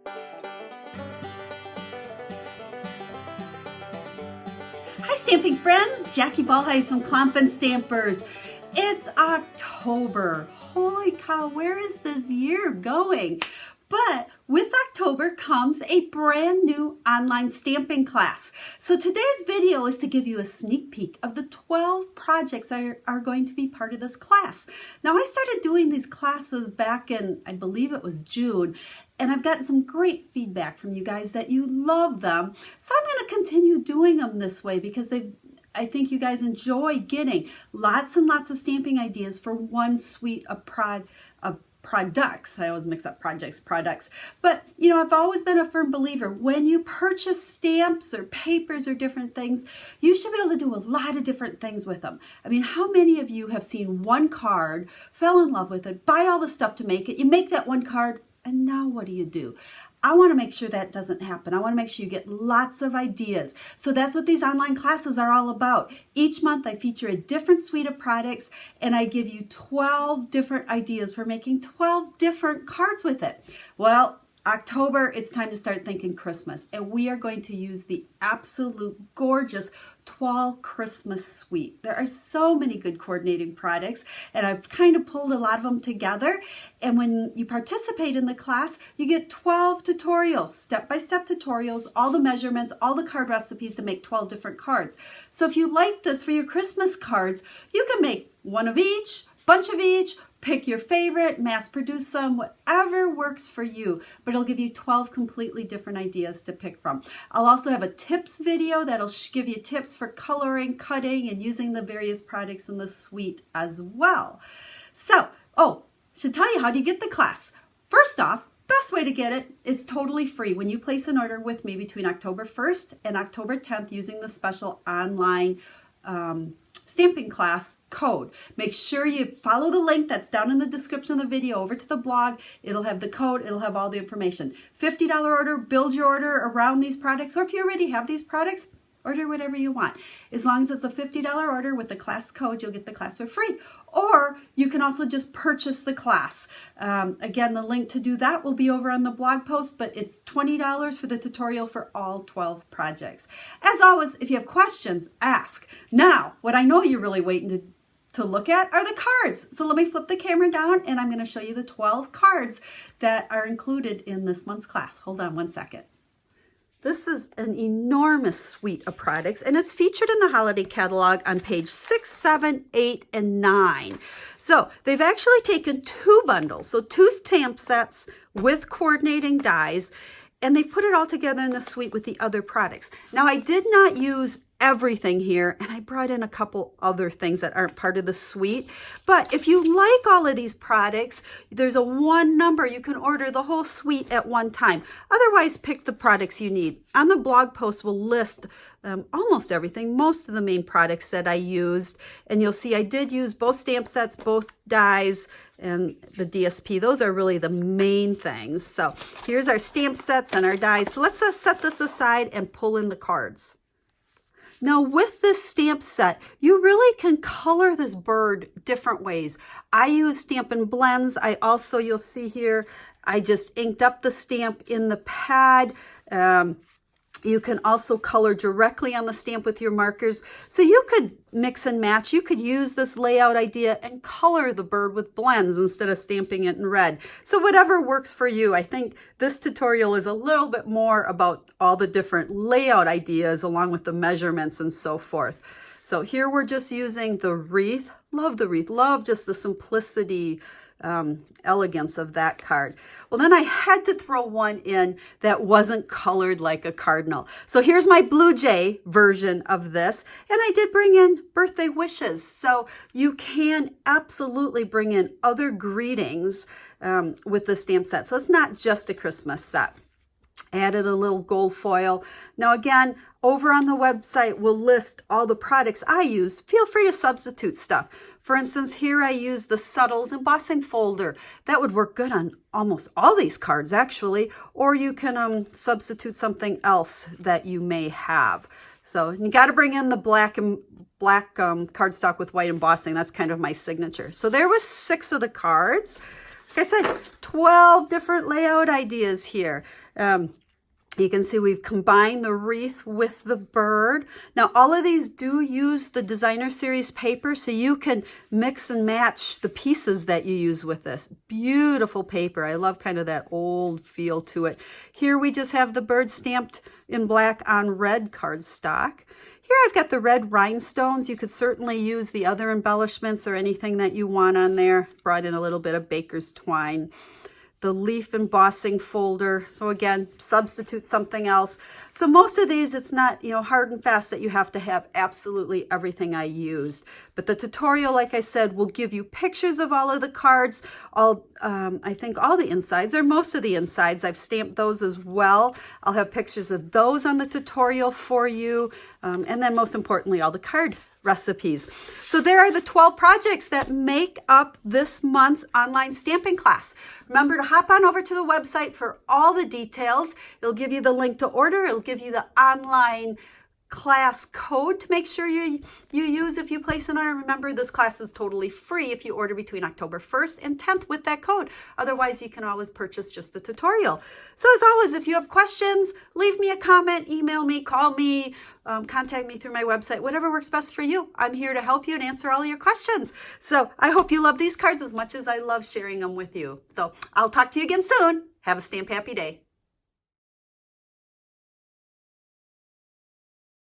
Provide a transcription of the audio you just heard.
Hi stamping friends, Jackie Bolhuis from Klompen Stampers. It's October. Holy cow, where is this year going? But with October comes a brand new online stamping class. So today's video is to give you a sneak peek of the 12 projects that are going to be part of this class. Now I started doing these classes back in, I believe it was June, and I've gotten some great feedback from you guys that you love them. So I'm going to continue doing them this way because I think you guys enjoy getting lots and lots of stamping ideas for one suite of products. I always mix up products. But, you know, I've always been a firm believer when you purchase stamps or papers or different things, you should be able to do a lot of different things with them. I mean, how many of you have seen one card, fell in love with it, buy all the stuff to make it, you make that one card, and now what do? I want to make sure that doesn't happen. I want to make sure you get lots of ideas. So that's what these online classes are all about. Each month I feature a different suite of products and I give you 12 different ideas for making 12 different cards with it. Well, October, it's time to start thinking Christmas, and we are going to use the absolute gorgeous Toile Christmas Suite. There are so many good coordinating products, and I've kind of pulled a lot of them together, and when you participate in the class, you get 12 tutorials, step-by-step tutorials, all the measurements, all the card recipes to make 12 different cards. So if you like this for your Christmas cards, you can make one of each, bunch of each, pick your favorite, mass produce some, whatever works for you, but it'll give you 12 completely different ideas to pick from. I'll also have a tips video that'll give you tips for coloring, cutting, and using the various products in the suite as well. So, I should tell you, how do you get the class? First off, best way to get it is totally free when you place an order with me between October 1st and October 10th using the special online stamping class code. Make sure you follow the link that's down in the description of the video over to the blog. It'll have the code, it'll have all the information. $50 order, build your order around these products, or if you already have these products, order whatever you want. As long as it's a $50 order with the class code, you'll get the class for free. Or you can also just purchase the class. Again, the link to do that will be over on the blog post, but it's $20 for the tutorial for all 12 projects. As always, if you have questions, ask. Now, what I know you're really waiting to look at are the cards. So let me flip the camera down and I'm going to show you the 12 cards that are included in this month's class. Hold on one second. This is an enormous suite of products, and it's featured in the holiday catalog on page 6, 7, 8, and 9. So they've actually taken two bundles, so two stamp sets with coordinating dies, and they've put it all together in the suite with the other products. Now, I did not use everything here, and I brought in a couple other things that aren't part of the suite. But if you like all of these products, there's a one number. You can order the whole suite at one time. Otherwise, pick the products you need. On the blog post, we'll list almost everything, most of the main products that I used. And you'll see I did use both stamp sets, both dies, and the DSP. Those are really the main things. So here's our stamp sets and our dies. So let's set this aside and pull in the cards. Now with this stamp set, you really can color this bird different ways. I use Stampin' Blends. I also, you'll see here, I just inked up the stamp in the pad. You can also color directly on the stamp with your markers. So you could mix and match. You could use this layout idea and color the bird with blends instead of stamping it in red. So whatever works for you. I think this tutorial is a little bit more about all the different layout ideas along with the measurements and so forth. So here we're just using the wreath. Love the wreath. Love just the simplicity, elegance of that card. Well, then I had to throw one in that wasn't colored like a cardinal. So here's my Blue Jay version of this. And I did bring in birthday wishes. So you can absolutely bring in other greetings with the stamp set. So it's not just a Christmas set. Added a little gold foil. Now again, over on the website, we'll list all the products I use. Feel free to substitute stuff. For instance, here I use the Subtles embossing folder. That would work good on almost all these cards, actually. Or you can substitute something else that you may have. So you got to bring in the black cardstock with white embossing. That's kind of my signature. So there was 6 of the cards. like I said, 12 different layout ideas here. You can see we've combined the wreath with the bird. Now, all of these do use the designer series paper, so you can mix and match the pieces that you use with this. Beautiful paper. I love kind of that old feel to it. Here we just have the bird stamped in black on red cardstock. Here I've got the red rhinestones. You could certainly use the other embellishments or anything that you want on there. Brought in a little bit of baker's twine. The leaf embossing folder. So again, substitute something else. So most of these, it's not, hard and fast that you have to have absolutely everything I used. But the tutorial, like I said, will give you pictures of all of the cards, I think all the insides, or most of the insides. I've stamped those as well. I'll have pictures of those on the tutorial for you. And then most importantly, all the card recipes. So there are the 12 projects that make up this month's online stamping class. Remember to hop on over to the website for all the details. It'll give you the link to order. It'll give you the online class code to make sure you use if you place an order. Remember, this class is totally free if you order between October 1st and 10th with that code. Otherwise, you can always purchase just the tutorial. So as always, if you have questions, leave me a comment, email me, call me, contact me through my website, whatever works best for you. I'm here to help you and answer all your questions. So I hope you love these cards as much as I love sharing them with you. So I'll talk to you again soon. Have a stamp happy day.